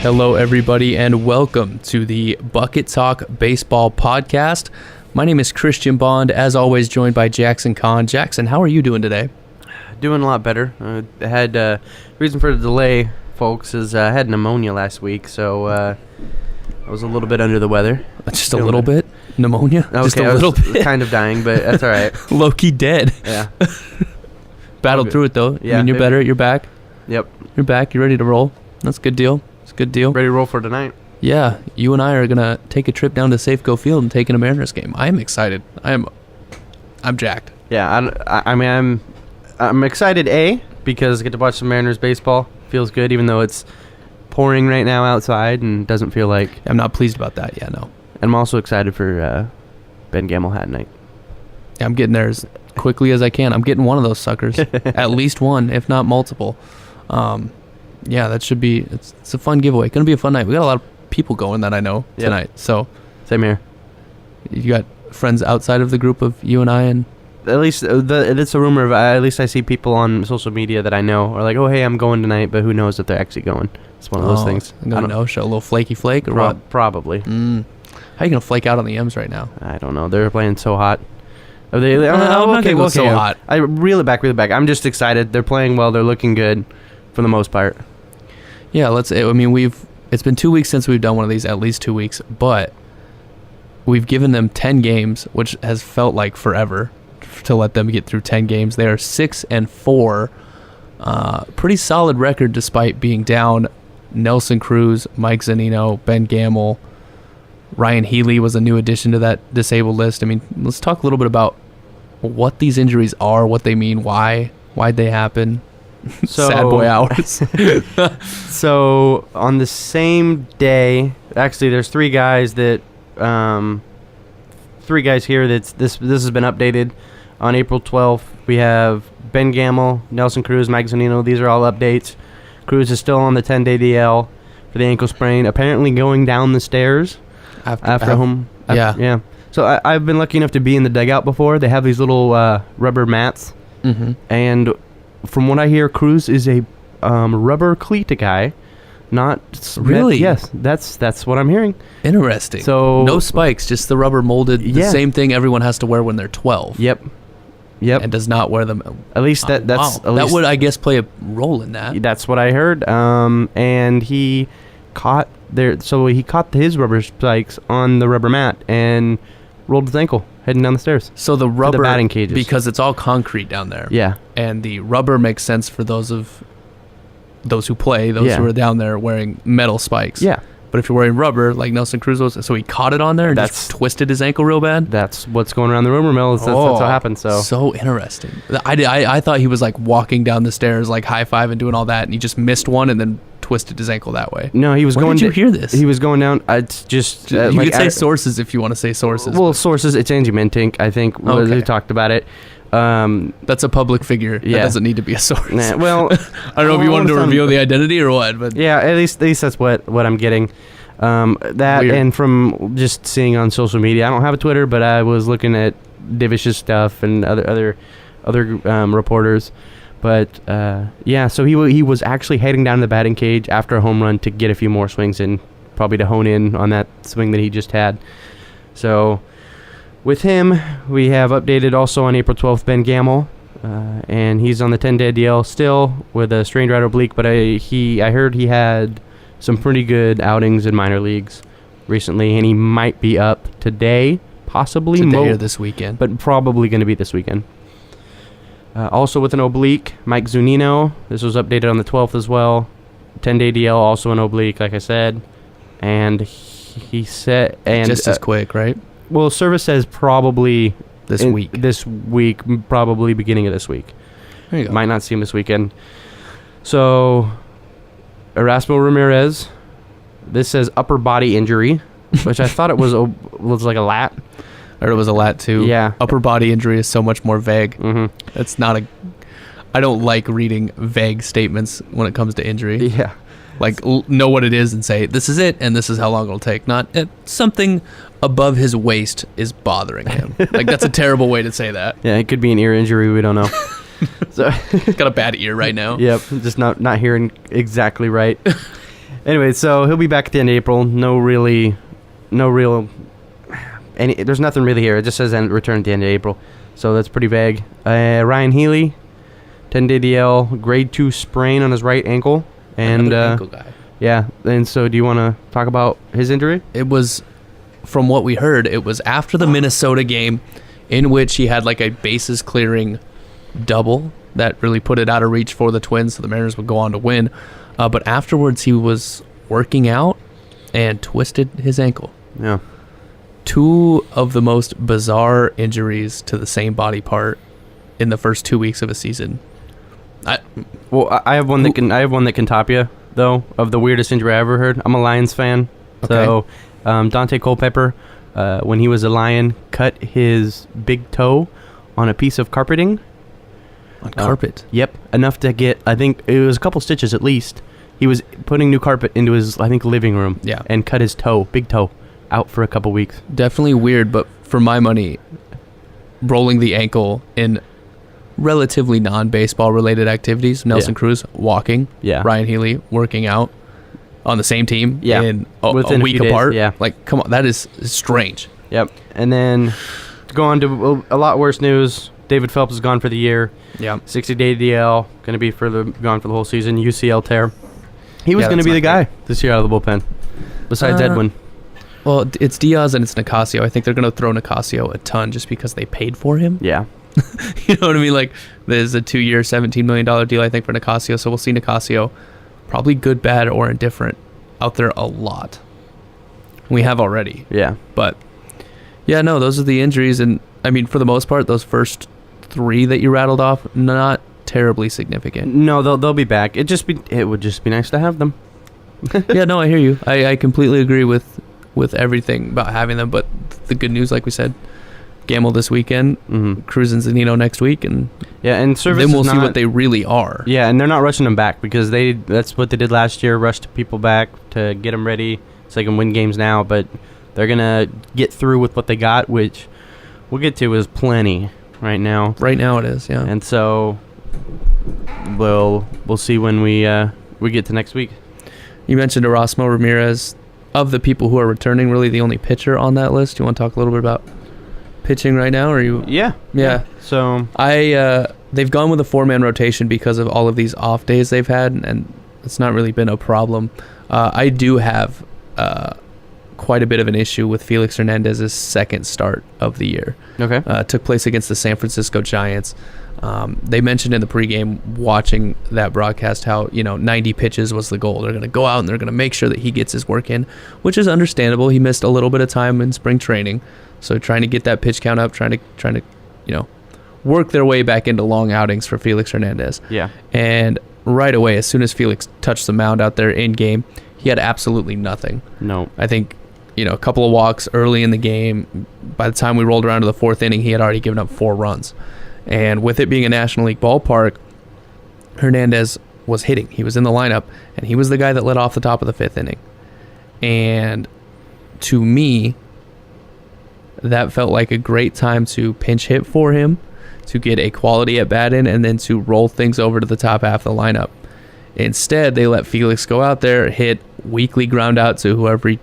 Hello, everybody, and welcome to the Bucket Talk Baseball Podcast. My name is Christian Bond, as always, joined by Jackson Kahn. Jackson, how are you doing today? Doing a lot better. I had reason for the delay, folks, is I had pneumonia last week, so I was a little bit under the weather. Just a little bit? Pneumonia? Okay, just a little bit? Kind of dying, but that's all right. Low-key dead. Yeah. Battled through it, though. Yeah, I mean, you're better. You're back. Yep. You're back. You're ready to roll. That's a good deal. It's a good deal. Ready to roll for tonight. Yeah, you and I are going to take a trip down to Safeco Field and take in a Mariners game. I am excited. I'm jacked. Yeah, I'm excited, because I get to watch some Mariners baseball. Feels good, even though it's pouring right now outside and doesn't feel like... I'm not pleased about that. Yeah, no. And I'm also excited for Ben Gamel hat night. Yeah, I'm getting there as quickly as I can. I'm getting one of those suckers. At least one, if not multiple. Yeah, that should be... It's a fun giveaway. Going to be a fun night. We got a lot of people going that I know tonight. So Same here. You got friends outside of the group of you and I and... At least it's a rumor. At least I see people on social media that I know are like, "Oh, hey, I'm going tonight," but who knows if they're actually going? It's one of those things. I'm gonna know. Show a little flaky flake or what? Probably. How you gonna flake out on the M's right now? I don't know. They're playing so hot. Are they? So hot. I reel it back. I'm just excited. They're playing well. They're looking good, for the most part. Yeah, it's been 2 weeks since we've done one of these, at least 2 weeks, but we've given them 10 games, which has felt like forever to let them get through 10 games. They are 6-4. Pretty solid record despite being down. Nelson Cruz, Mike Zunino, Ben Gamel, Ryan Healy was a new addition to that disabled list. I mean, let's talk a little bit about what these injuries are, what they mean, why'd they happen. So, sad boy hours. So on the same day, actually, there's three guys here that this has been updated. On April 12th, we have Ben Gamel, Nelson Cruz, Mike Zunino. These are all updates. Cruz is still on the 10-day DL for the ankle sprain, apparently going down the stairs after home. Yeah. So I've been lucky enough to be in the dugout before. They have these little rubber mats. Mm-hmm. And from what I hear, Cruz is a rubber cleat guy. Not really. Yes, that's what I'm hearing. Interesting. So no spikes, just the rubber molded. The same thing everyone has to wear when they're 12. Yep. And does not wear them. At least that's wow. That would, I guess, play a role in that. That's what I heard. And he caught his rubber spikes on the rubber mat and rolled his ankle heading down the stairs. So the rubber, the batting cages, because it's all concrete down there. Yeah. And the rubber makes sense for those who play, who are down there wearing metal spikes. Yeah. But if you're wearing rubber, like Nelson Cruz was, so he caught it on there and just twisted his ankle real bad? That's what's going around the rumor mill. That's what happened. So interesting. I thought he was like walking down the stairs, like high-five and doing all that, and he just missed one and then twisted his ankle that way. No, he was Where did you hear this? He was going down. It's just... you could say sources if you want to say sources. Well, sources, it's Angie Mintink, I think, who talked about it. That's a public figure. Yeah. That doesn't need to be a source. Nah, well, I don't know if you wanted to reveal the identity or what, but yeah, at least that's what I'm getting. That weird. And from just seeing on social media, I don't have a Twitter, but I was looking at Divish's stuff and other reporters. But so he was actually heading down to the batting cage after a home run to get a few more swings in, probably to hone in on that swing that he just had. So with him, we have updated also on April 12th Ben Gamel, and he's on the 10-day DL still with a strained right oblique, but I heard he had some pretty good outings in minor leagues recently, and he might be up today, possibly or this weekend, but probably going to be this weekend. Also with an oblique, Mike Zunino. This was updated on the 12th as well. 10-day DL, also an oblique, like I said, and he said, and just as quick, right? Well, service says probably this week, probably beginning of this week. There you go. Might not see him this weekend. So, Erasmo Ramirez. This says upper body injury, which I thought it was like a lat. Or it was a lat too. Yeah. Upper body injury is so much more vague. Mm-hmm. It's not I don't like reading vague statements when it comes to injury. Yeah. Like, know what it is and say, this is it, and this is how long it'll take. Not something above his waist is bothering him. Like, that's a terrible way to say that. Yeah, it could be an ear injury. We don't know. So got a bad ear right now. Yep, just not hearing exactly right. Anyway, so he'll be back at the end of April. There's nothing really here. It just says return at the end of April. So that's pretty vague. Ryan Healy, 10-day DL, grade 2 sprain on his right ankle. And Another ankle guy. yeah, and so do you want to talk about his injury? It was, from what we heard, it was after the Minnesota game in which he had like a bases clearing double that really put it out of reach for the Twins, so the Mariners would go on to win. But afterwards, he was working out and twisted his ankle. Yeah. Two of the most bizarre injuries to the same body part in the first 2 weeks of a season. I have one that can top you, though, of the weirdest injury I ever heard. I'm a Lions fan. Okay. So Dante Culpepper, when he was a Lion, cut his big toe on a piece of carpeting. On carpet. Yep, enough to get, I think it was a couple stitches at least. He was putting new carpet into his, I think, living room. Yeah. And cut his toe, big toe, out for a couple weeks. Definitely weird, but for my money, rolling the ankle in relatively non-baseball related activities, Nelson Cruz walking, Yeah. Ryan Healy working out on the same team Yeah. in Within a a week few days, apart. yeah. Like, come on, that is strange. Yep. And then to go on to a lot worse news, David Phelps is gone for the year. Yeah. 60-day DL, going to be gone for the whole season. UCL tear. He was Yeah, going to that's be the not guy this year out of the bullpen, besides Edwin. Well, it's Diaz and it's Nicasio. I think they're going to throw Nicasio a ton just because they paid for him. Yeah. You know what I mean? Like, there's a 2-year, $17 million deal, I think, for Nicasio. So we'll see Nicasio, probably good, bad, or indifferent, out there a lot. We have already. Yeah. But, yeah, no, those are the injuries. And, I mean, for the most part, those first 3 that you rattled off, not terribly significant. No, they'll be back. It would just be nice to have them. Yeah, no, I hear you. I completely agree with everything about having them. But the good news, like we said, Gamble this weekend, Cruz and Zunino next week, and Service then we'll see what they really are. Yeah, and they're not rushing them back because that's what they did last year, rushed people back to get them ready so they can win games now, but they're going to get through with what they got, which we'll get to is plenty right now. Right now it is, yeah. And so we'll see when we get to next week. You mentioned Erasmo Ramirez. Of the people who are returning, really the only pitcher on that list. You want to talk a little bit about pitching right now, or you? Yeah. So they've gone with a 4-man rotation because of all of these off days they've had, and it's not really been a problem. I do have quite a bit of an issue with Felix Hernandez's second start of the year. Okay. Took place against the San Francisco Giants. They mentioned in the pregame watching that broadcast how 90 pitches was the goal. They're going to go out and they're going to make sure that he gets his work in, which is understandable. He missed a little bit of time in spring training, so trying to get that pitch count up, trying to work their way back into long outings for Felix Hernandez. Yeah. And right away, as soon as Felix touched the mound out there in game, he had absolutely nothing. No. I think a couple of walks early in the game. By the time we rolled around to the 4th inning, he had already given up 4 runs. And with it being a National League ballpark, Hernandez was hitting. He was in the lineup, and he was the guy that led off the top of the 5th inning. And to me, that felt like a great time to pinch hit for him, to get a quality at bat in, and then to roll things over to the top half of the lineup. Instead, they let Felix go out there, hit weakly ground out to whoever,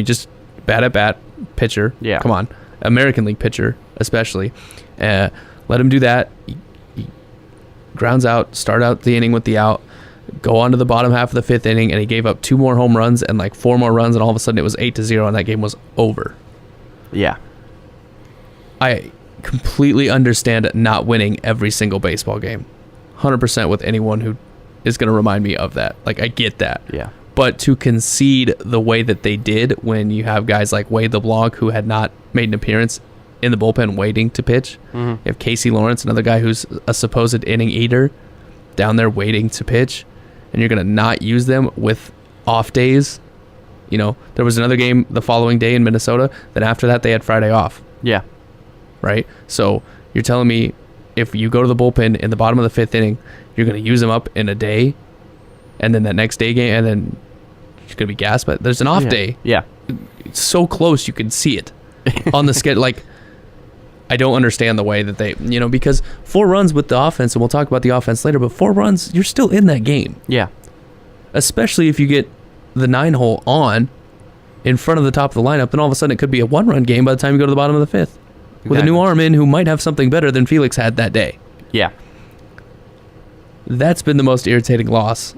just bat at bat pitcher. Yeah. Come on. American League pitcher, especially. Let him do that. He grounds out, start out the inning with the out, go on to the bottom half of the 5th inning, and he gave up 2 more home runs and like 4 more runs, and all of a sudden it was 8-0, and that game was over. Yeah. I completely understand not winning every single baseball game. 100% with anyone who is going to remind me of that. Like, I get that. Yeah. But to concede the way that they did when you have guys like Wade LeBlanc who had not made an appearance in the bullpen waiting to pitch. You have Casey Lawrence, another guy who's a supposed inning eater, down there waiting to pitch, and you're going to not use them with off days. There was another game the following day in Minnesota, then after that they had Friday off. Yeah. Right? So you're telling me if you go to the bullpen in the bottom of the 5th inning, you're going to use them up in a day, and then that next day game, and then it's going to be gassed, but there's an off day. Yeah. It's so close you can see it on the schedule. Like, I don't understand the way that they, because 4 runs with the offense, and we'll talk about the offense later, but 4 runs, you're still in that game. Yeah. Especially if you get the 9-hole on in front of the top of the lineup, then all of a sudden it could be a 1-run game by the time you go to the bottom of the 5th. With a new arm in who might have something better than Felix had that day. Yeah. That's been the most irritating loss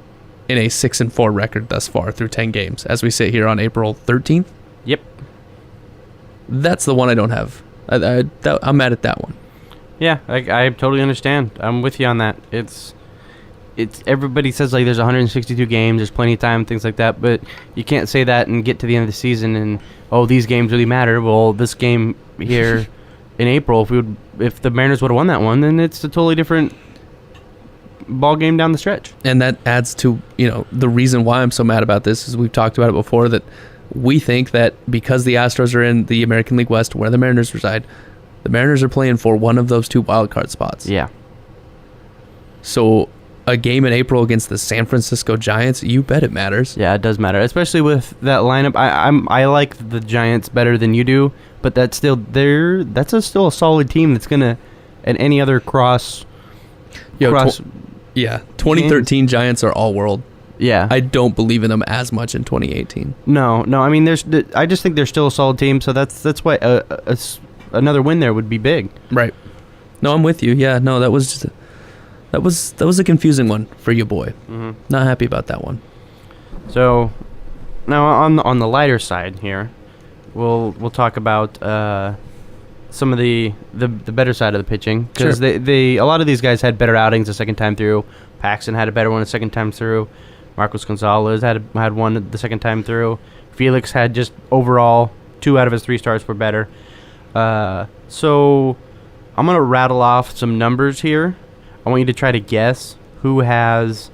in a 6-4 record thus far through 10 games as we sit here on April 13th. Yep. That's the one I don't have. I'm mad at that one. Yeah, I totally understand. I'm with you on that. It's everybody says like there's 162 games, there's plenty of time, things like that, but you can't say that and get to the end of the season and these games really matter. Well, this game here in April, if the Mariners would have won that one, then it's a totally different ball game down the stretch. And that adds to, the reason why I'm so mad about this is we've talked about it before, that we think that because the Astros are in the American League West where the Mariners reside, the Mariners are playing for one of those two wild card spots. Yeah. So a game in April against the San Francisco Giants, you bet it matters. Yeah, it does matter, especially with that lineup. I like the Giants better than you do, but that's still still a solid team that's gonna, and any other cross. 2013 games. Giants are all world. Yeah, I don't believe in them as much in 2018. No. I mean, I just think they're still a solid team. So that's why another win there would be big. Right. No, I'm with you. Yeah. No, that was a confusing one for you, boy. Mm-hmm. Not happy about that one. So now on the lighter side here, we'll talk about some of the better side of the pitching, because Sure. they a lot of these guys had better outings the second time through. Paxton had a better one the second time through. Marcos Gonzalez had one the second time through. Felix had just overall 2 out of his 3 starts were better. So I'm gonna rattle off some numbers here. I want you to try to guess who has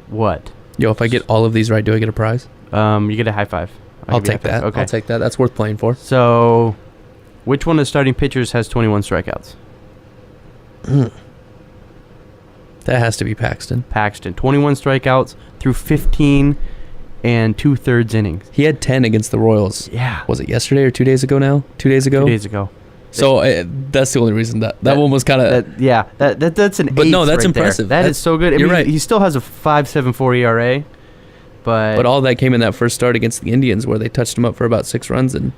what. Yo, if I get all of these right, do I get a prize? You get a high five. I'll take that. Okay. I'll take that. That's worth playing for. So, which one of the starting pitchers has 21 strikeouts? That has to be Paxton. 21 strikeouts through 15 and 2/3 innings. He had 10 against the Royals. Yeah. Was it yesterday or 2 days ago now? 2 days ago? 2 days ago. So that's the only reason that one was kind of... That's an But no, eighth that's right there. impressive. That is so good. You're right. He still has a 5.74 ERA, but all that came in that first start against the Indians where they touched him up for about 6 runs. And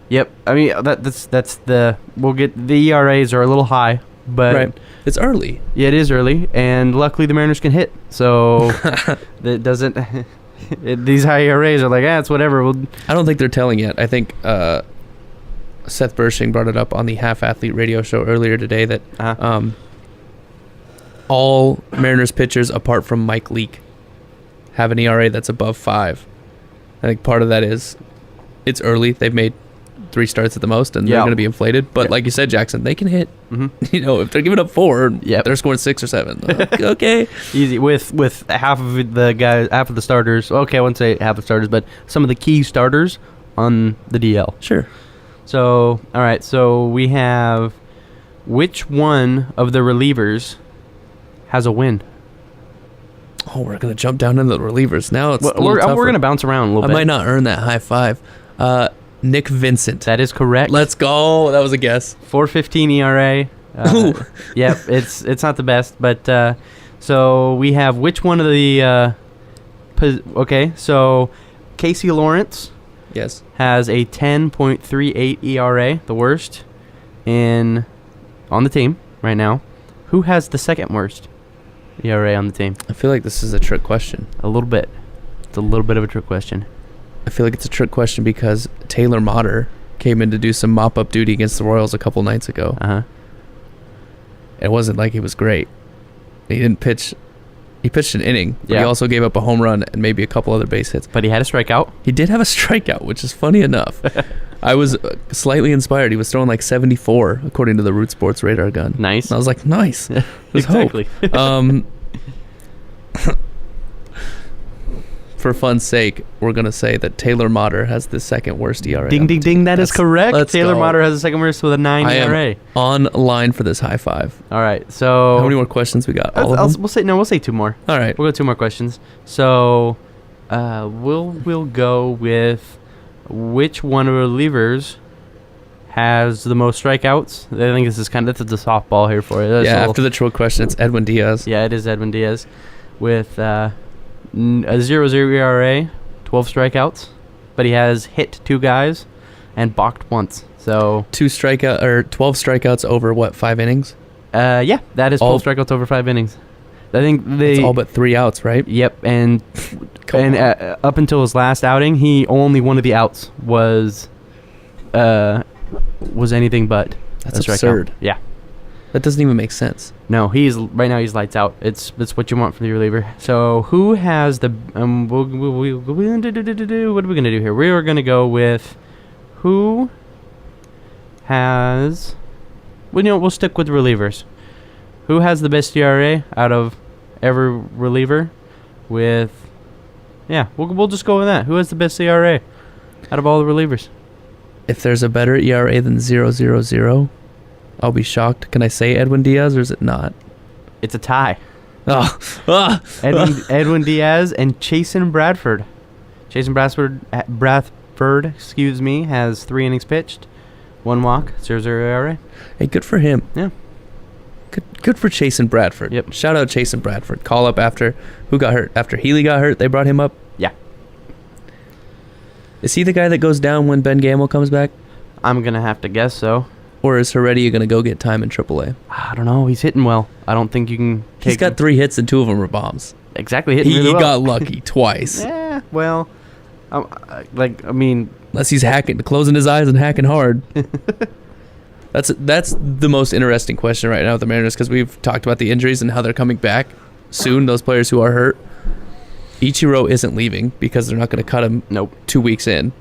yep. I mean, that's the... We'll get... The ERAs are a little high, but... Right. It's early. Yeah, it is early, and luckily the Mariners can hit, so it doesn't... these high ERAs are like, it's whatever. I don't think they're telling yet. I think Seth Bershing brought it up on the Half Athlete radio show earlier today that all Mariners pitchers apart from Mike Leake have an ERA that's above 5. I think part of that is it's early. They've made 3 starts at the most, and they're going to be inflated. But like you said, Jackson, they can hit. Mm-hmm. If they're giving up 4, they're scoring 6 or 7. Okay, easy with half of the guys, half of the starters. Okay, I wouldn't say half the starters, but some of the key starters on the DL. Sure. So all right, so we have which one of the relievers has a win? Oh, we're gonna jump down into the relievers now. It's we're gonna bounce around a little bit. I might not earn that high five. Nick Vincent. That is correct. Let's go. That was a guess. 4.15 ERA. Yep, it's not the best, but so we have which one of the okay, so Casey Lawrence yes has a 10.38 ERA, the worst on the team right now. Who has the second worst ERA on the team? I feel like this is a trick question. A little bit. It's a little bit of a trick question. I feel like it's a trick question because Taylor Motter came in to do some mop-up duty against the Royals a couple nights ago. It wasn't like he was great. He didn't pitch. He pitched an inning, but he also gave up a home run and maybe a couple other base hits. But he had a strikeout. He did have a strikeout, which is funny enough. I was slightly inspired. He was throwing like 74, according to the Root Sports radar gun. Nice. And I was like, nice. There's exactly. hope. For fun's sake, we're going to say that Taylor Motter has the second worst ERA. Ding, ding, ding. That is correct. Taylor go. Motter has the second worst with a 9 ERA. Am on line for this high five. All right. So how many more questions we got? All of them? We'll say 2 more. All right. We'll go 2 more questions. So we'll go with which one of the relievers has the most strikeouts. I think this is that's a softball here for you. After the trick question, it's Edwin Diaz. Yeah, it is Edwin Diaz with a 0.00 ERA, 12 strikeouts, but he has hit 2 guys and balked once. So 12 strikeouts over what, 5 innings? yeah, that is 12 strikeouts over 5 innings. I think It's all but 3 outs, right? Yep, and up until his last outing, he only one of the outs was anything but That's a strikeout. absurd. Yeah. That doesn't even make sense. No, right now he's lights out. That's what you want from the reliever. So who has the what are we gonna do here? We are gonna go with who has. Well, we'll stick with relievers. Who has the best ERA out of every reliever? We'll just go with that. Who has the best ERA out of all the relievers? If there's a better ERA than 0.00, I'll be shocked. Can I say Edwin Diaz or is it not? It's a tie. Oh, Edwin Diaz and Chasen Bradford. Chasen Bradford, excuse me, has 3 innings pitched, 1 walk, 0.00 ERA. Hey, good for him. Yeah. Good for Chasen Bradford. Yep. Shout out Chasen Bradford. Call up after who got hurt? After Healy got hurt, they brought him up. Yeah. Is he the guy that goes down when Ben Gamel comes back? I'm going to have to guess so. Or is Heredia going to go get time in AAA? I don't know. He's hitting well. I don't think you can take He's got 3 hits and 2 of them were bombs. Exactly. Hitting He really well. got lucky twice. Yeah, well, Unless he's closing his eyes and hacking hard. That's the most interesting question right now with the Mariners because we've talked about the injuries and how they're coming back soon, those players who are hurt. Ichiro isn't leaving because they're not going to cut him 2 weeks in.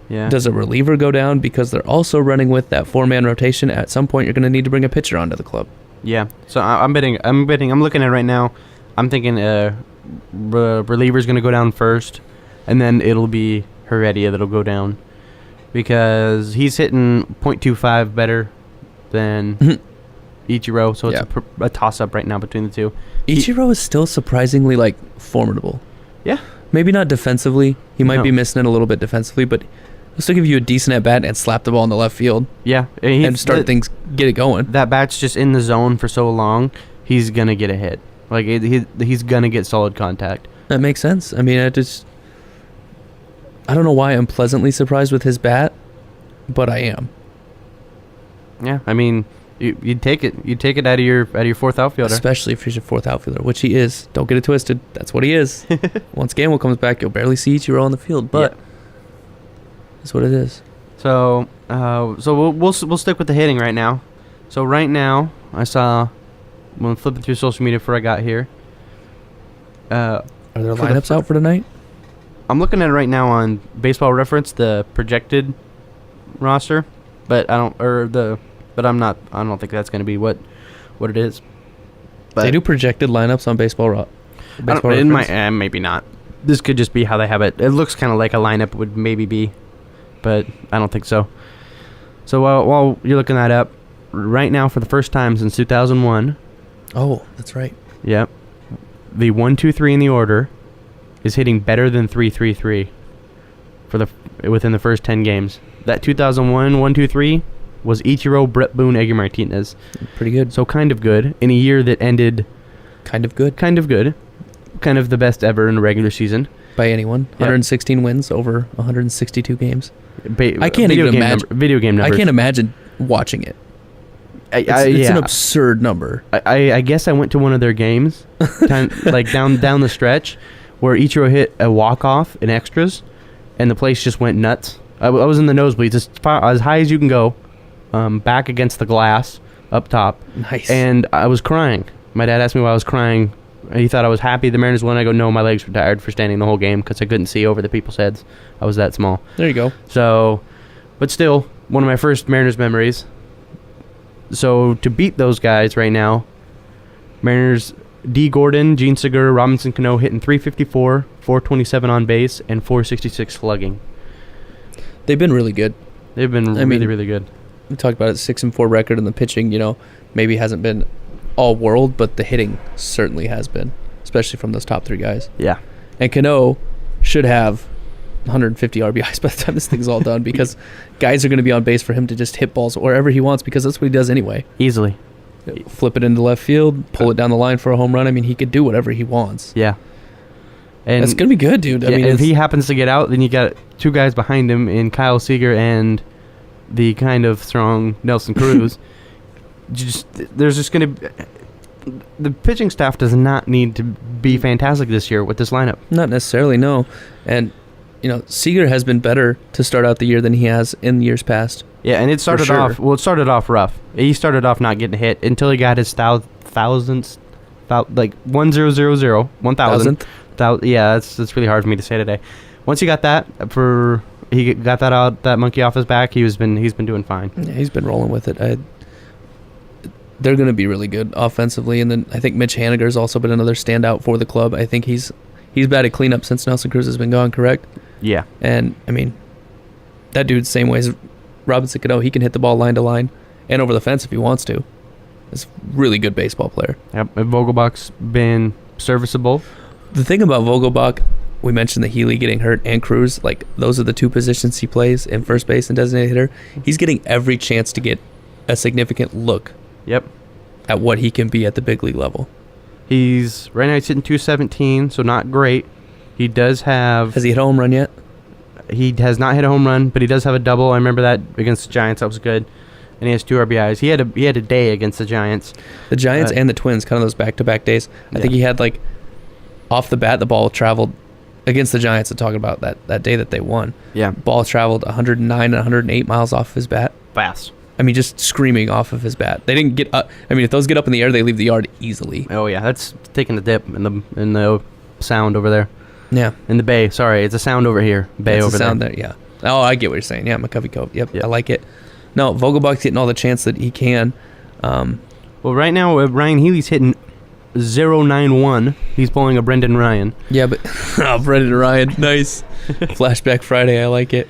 Yeah. Does a reliever go down because they're also running with that 4-man rotation? At some point, you're going to need to bring a pitcher onto the club. Yeah. So I'm betting. I'm looking at it right now. I'm thinking reliever's going to go down first, and then it'll be Heredia that'll go down because he's hitting .25 better than Ichiro. So it's a toss-up right now between the two. Ichiro is still surprisingly formidable. Yeah. Maybe not defensively. He might be missing it a little bit defensively, but he'll still give you a decent at bat and slap the ball in the left field. Yeah, and start things, get it going. That bat's just in the zone for so long. He's gonna get a hit. He's gonna get solid contact. That makes sense. I mean, I don't know why I'm pleasantly surprised with his bat, but I am. Yeah, I mean, you'd take it. You'd take it out of your 4th outfielder, especially if he's your 4th outfielder, which he is. Don't get it twisted. That's what he is. Once Gamble comes back, you'll barely see Ichiro on the field, but that's what it is. So, we'll stick with the hitting right now. So right now, I saw when flipping through social media before I got here. Are there lineups out for tonight? I'm looking at it right now on Baseball Reference, the projected roster, but I don't think that's going to be what it is. But they do projected lineups on Baseball Reference? Maybe not. This could just be how they have it. It looks kind of like a lineup would maybe be, but I don't think so. So while you're looking that up, right now for the first time since 2001. Oh, that's right. Yep. The 1-2-3 in the order is hitting better than 3-3-3 within the first 10 games. That 2001 1-2-3 was Ichiro, Brett Boone, Edgar Martinez. Pretty good. So kind of good in a year that ended kind of good. Kind of good. Kind of the best ever in a regular season by anyone. 116 wins over 162 games. I can't even imagine video game numbers. I can't imagine watching it. It's an absurd number. I guess I went to one of their games, down the stretch, where Ichiro hit a walk-off in extras, and the place just went nuts. I was in the nosebleeds, as high as you can go, back against the glass, up top. Nice. And I was crying. My dad asked me why I was crying. He thought I was happy the Mariners won. I go, no, my legs were tired for standing the whole game because I couldn't see over the people's heads. I was that small. There you go. So, but still, one of my first Mariners memories. So, to beat those guys right now, Mariners, D. Gordon, Gene Segura, Robinson Cano hitting .354, .427 on base, and .466 slugging. They've been really good. They've been really good. We talked about it, 6-4 record, and the pitching, maybe hasn't been all world, but the hitting certainly has been, especially from those top 3 guys. Yeah. And Cano should have 150 RBIs by the time this thing's all done because guys are going to be on base for him to just hit balls wherever he wants because that's what he does anyway. Easily. Flip it into left field, pull it down the line for a home run. I mean, he could do whatever he wants. Yeah. And That's gonna be good, dude. I mean, if it's- he happens to get out, then you got two guys behind him in Kyle Seager and the kind of strong Nelson Cruz. There's just going to the pitching staff does not need to be fantastic this year with this lineup. Not necessarily, no. And, Seager has been better to start out the year than he has in years past. Yeah, and it started sure. off rough. He started off not getting hit until he got his thousandth, like 1000. Yeah, that's really hard for me to say today. Once he got that that monkey off his back, he's been doing fine. Yeah, he's been rolling with it. They're going to be really good offensively, and then I think Mitch Haniger's also been another standout for the club. I think he's batted cleanup since Nelson Cruz has been gone, correct? Yeah. And, I mean, that dude's same way as Robinson Cano. He can hit the ball line to line and over the fence if he wants to. He's a really good baseball player. Yep, and Vogelbach's been serviceable. The thing about Vogelbach, we mentioned the Healy getting hurt and Cruz. Like, those are the two positions he plays in first base and designated hitter. He's getting every chance to get a significant look Yep. at what he can be at the big league level. Right now he's hitting 217, so not great. He does have... Has he hit a home run yet? He has not hit a home run, but he does have a double. I remember that against the Giants. That was good. And he has 2 RBIs. He had a day against the Giants. The Giants and the Twins, kind of those back-to-back days. I think he had, like, off the bat, the ball traveled against the Giants. And talking about that day that they won. Yeah. Ball traveled 109 and 108 miles off of his bat. Fast. I mean, just screaming off of his bat. They didn't get up. I mean, if those get up in the air, they leave the yard easily. Oh yeah, that's taking the dip in the sound over there. Yeah. In the bay. Sorry, it's a sound over here. Bay It's over a sound there. there. Yeah. Oh, I get what you're saying. Yeah, McCovey Cove. Yep, I like it. No, Vogelbach's getting all the chance that he can. Well, right now Ryan Healy's hitting 091. He's pulling a Brendan Ryan. Yeah, but Brendan Ryan, nice. Flashback Friday, I like it.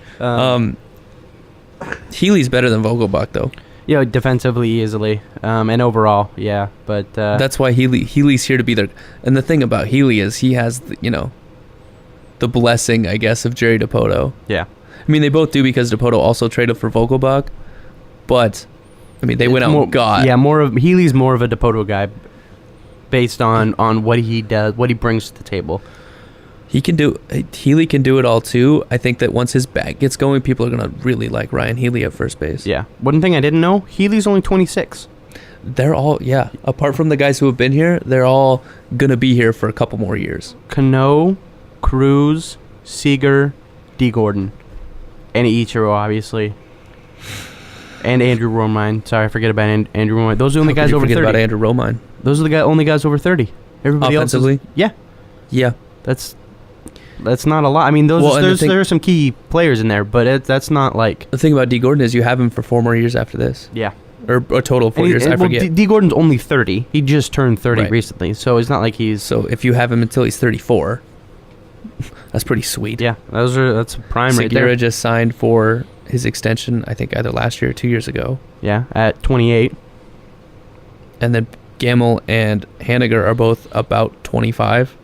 Healy's better than Vogelbach though. Yeah, defensively easily, and overall, yeah. But that's why Healy's here to be there. And the thing about Healy is he has the blessing, I guess, of Jerry Dipoto. Yeah. I mean, they both do because Dipoto also traded for Vogelbach, but I mean, they went out and got. Yeah, Healy's more of a Dipoto guy, based on what he does, what he brings to the table. Healy can do it all too. I think that once his bat gets going, people are gonna really like Ryan Healy at first base. Yeah. One thing I didn't know: Healy's only 26. They're all apart from the guys who have been here, they're all gonna be here for a couple more years. Cano, Cruz, Seager, D. Gordon, and Ichiro, obviously, and Andrew Romine. Sorry, I forget about Andrew Romine. Those are the only guys over 30. Forget about Andrew Romine. Those are the only guys over 30. Everybody Offensively? else Yeah. That's not a lot. I mean, there are some key players in there, but that's not like... The thing about D. Gordon is you have him for 4 more years after this. Yeah. Or a total of 4 years, I forget. D. Gordon's only 30. He just turned 30 Right. recently, so it's not like he's... So if you have him until he's 34, that's pretty sweet. Yeah, that's a prime right Segura there. just signed for his extension, I think either last year or 2 years ago. Yeah, at 28. And then Gamel and Haniger are both about 25.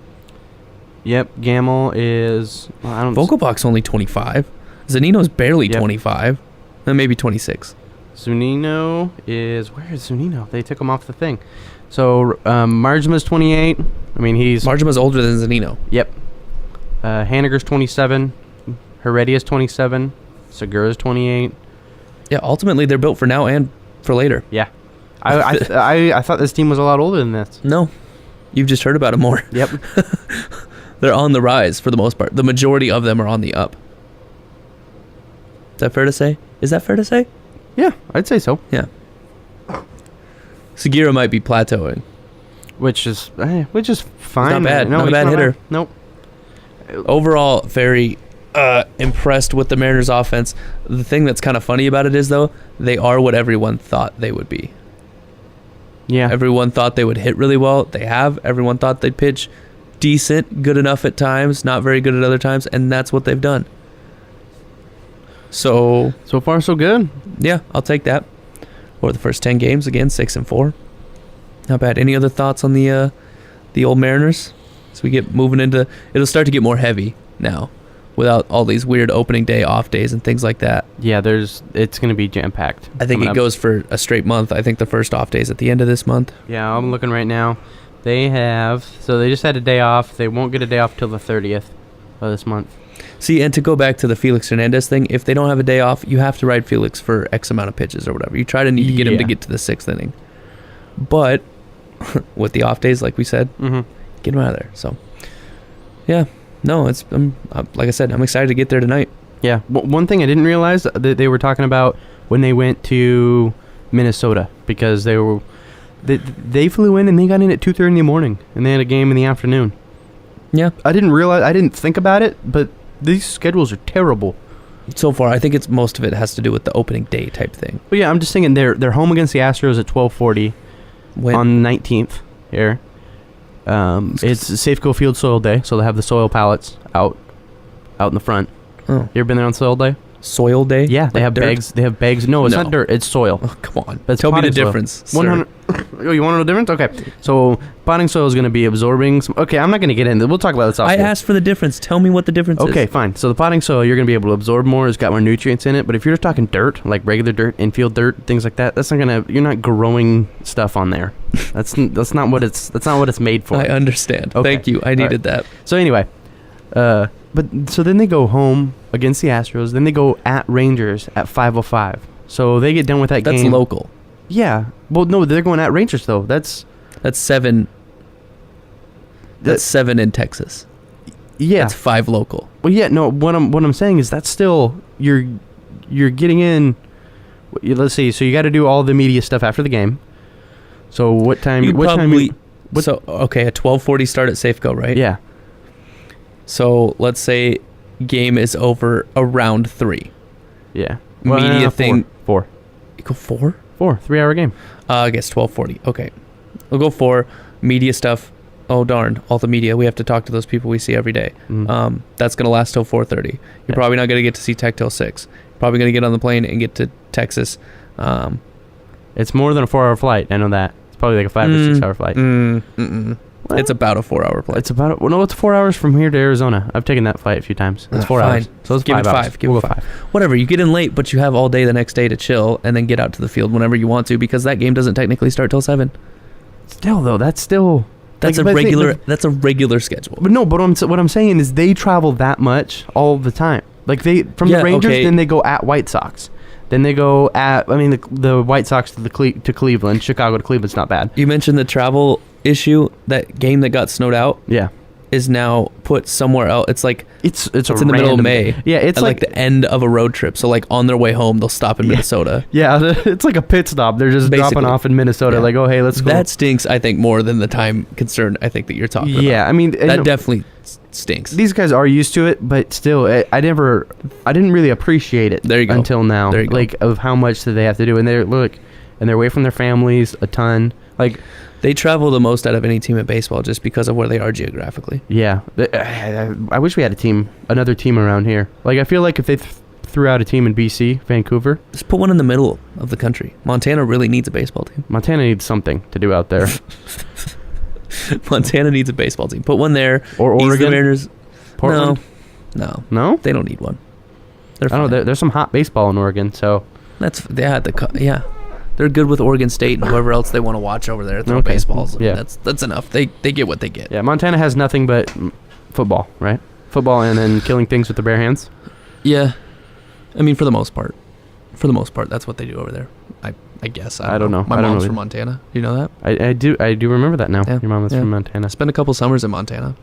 Yep, Gamel is... Well, I don't... Vogelbach's only 25. Zanino's barely Yep. 25. Maybe 26. Zunino is... Where is Zunino? They took him off the thing. So, Marjama's 28. I mean, he's... Marjama's older than Zanino. Yep. Haniger's 27. Heredia's 27. Segura's 28. Yeah, ultimately they're built for now and for later. Yeah. I thought this team was a lot older than this. No. You've just heard about it more. Yep. They're on the rise for the most part. The majority of them are on the up. Is that fair to say? Is that fair to say? Yeah, I'd say so. Yeah. Segura might be plateauing. Which is fine. Not bad. Not a bad hitter. Nope. Overall, very impressed with the Mariners' offense. The thing that's kind of funny about it is, though, they are what everyone thought they would be. Yeah. Everyone thought they would hit really well. They have. Everyone thought they'd pitch decent, good enough at times, not very good at other times, and that's what they've done. So far, so good. Yeah, I'll take that. Or the first 10 games, again, 6-4. Not bad. Any other thoughts on the old Mariners? As we get moving into... It'll start to get more heavy now, without all these weird opening day off days and things like that. Yeah, it's going to be jam-packed. I think it goes for a straight month. I think the first off day is at the end of this month. Yeah, I'm looking right now. They have. So they just had a day off. They won't get a day off till the 30th of this month. See, and to go back to the Felix Hernandez thing, if they don't have a day off, you have to ride Felix for X amount of pitches or whatever. You try to need to get him to get to the 6th inning. But with the off days, like we said, get him out of there. So, yeah. No, like I said, I'm excited to get there tonight. Yeah. One thing I didn't realize that they were talking about when they went to Minnesota, because they flew in and they got in at 2:30 in the morning and they had a game in the afternoon. Yeah. I didn't think about it, but these schedules are terrible. So far, I think most of it has to do with the opening day type thing. But yeah, I'm just thinking they're home against the Astros at 12:40 on the 19th here. It's Safeco Field Soil Day, so they have the soil pallets out in the front. Oh. You ever been there on Soil Day? Soil Day? Yeah, they have dirt? bags. They have bags. No, it's not dirt. It's soil. Oh, come on. That's Tell me the potting soil. difference. 100. Oh, you want to know the difference? Okay. So potting soil is going to be absorbing some. Okay, I'm not going to get into it. We'll talk about this off I here. asked for the difference. Tell me what the difference is. Okay, fine. So the potting soil, you're going to be able to absorb more. It's got more nutrients in it. But if you're just talking dirt, like regular dirt, infield dirt, things like that, that's not going to. You're not growing stuff on there. That's not what it's made for. I understand. Okay. Thank you. I needed that. So anyway, but so then they go home against the Astros. Then they go at Rangers at 5:05. So they get done with that game. That's local. Yeah. Well, no, they're going at Rangers though. That's 7. That's 7 in Texas. Yeah. That's 5 local. Well, yeah. No. What I'm saying is that's still you're getting in. Let's see. So you got to do all the media stuff after the game. So what time? So okay, a 12:40 start at Safeco, right? Yeah. So let's say game is over around 3. Yeah. Media thing. 4. You go 4? 4. 3-hour game. I guess 12:40. Okay, we'll go 4. Media stuff. Oh darn! All the media. We have to talk to those people we see every day. That's gonna last till 4:30. You're probably not gonna get to see Tech till 6. You're probably gonna get on the plane and get to Texas. It's more than a 4-hour flight. I know that. It's probably like a 5 or 6 hour flight. It's about a 4-hour flight. It's about it's 4 hours from here to Arizona. I've taken that flight a few times. It's 4 hours. So it's Give 5 it hours. 5. Give We'll it go 5. Whatever. You get in late, but you have all day the next day to chill and then get out to the field whenever you want to, because that game doesn't technically start till 7. Still though, that's still that's a regular schedule. But no, but what I'm saying is they travel that much all the time. Like the Rangers, then they go at White Sox. Then they go at the White Sox to Cleveland. Chicago to Cleveland's not bad. You mentioned the travel issue. That game that got snowed out, is now put somewhere else. It's like it's in the middle of May. Yeah, it's like the end of a road trip. So like on their way home, they'll stop in Minnesota. Yeah, it's like a pit stop. They're just dropping off in Minnesota. Like, oh hey, let's go. That stinks. I think more than the time concern. I think that you're talking about. Yeah, I mean that definitely stinks. These guys are used to it, but still, I didn't really appreciate it. There you go. Until now, there you go. Like of how much that they have to do, and they're away from their families a ton. Like they travel the most out of any team in baseball just because of where they are geographically. Yeah, I wish we had another team around here. Like I feel like if they threw out a team in BC, Vancouver, just put one in the middle of the country. Montana really needs a baseball team. Montana needs something to do out there. Montana needs a baseball team. Put one there. Or Oregon. The Mariners. Portland. No. They don't need one. I don't know. There's some hot baseball in Oregon, so they're good with Oregon State and whoever else they want to watch over there. Throw baseballs. Yeah, that's enough. They get what they get. Yeah, Montana has nothing but football, right? Football and then killing things with their bare hands. Yeah, I mean for the most part, that's what they do over there. I guess. I don't know. My mom's from Montana. Do you know that? I do remember that now. Yeah. Your mom is from Montana. Spent a couple summers in Montana.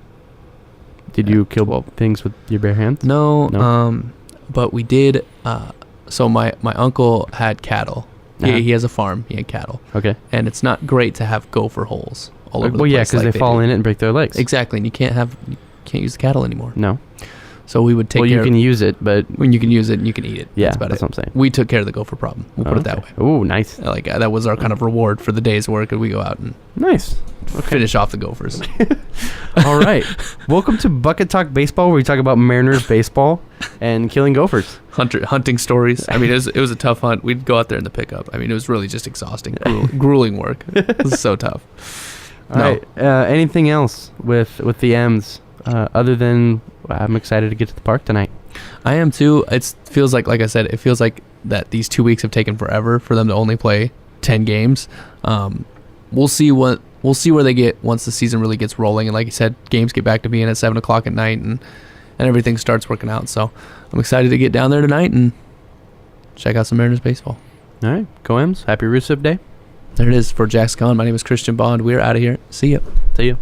Did you kill things with your bare hands? No. But we did. So my uncle had cattle. He has a farm. He had cattle. Okay. And it's not great to have gopher holes all over the place. Well, yeah, because they fall in it and break their legs. Exactly, and you can't use the cattle anymore. No. So we would take care of it. Well, you can use it, but when you can use it and you can eat it. Yeah, that's what I'm saying. We took care of the gopher problem. We'll put it that way. Oh, nice. Like that was our kind of reward for the day's work, and we go out and finish off the gophers. All right. Welcome to Bucket Talk Baseball, where we talk about Mariners baseball and killing gophers. Hunting stories. I mean, it was a tough hunt. We'd go out there in the pickup. I mean, it was really just exhausting, grueling work. It was so tough. All right. Anything else with the M's other than I'm excited to get to the park tonight? I am too. It feels like I said, it feels like that these 2 weeks have taken forever for them to only play 10 games. We'll see what we'll see where they get once the season really gets rolling. And like you said, games get back to being at 7 o'clock at night, and everything starts working out. So I'm excited to get down there tonight and check out some Mariners baseball. All right, go M's. Happy Rusev Day. There it is for Jack Scon. My name is Christian Bond. We're out of here. See ya. See you.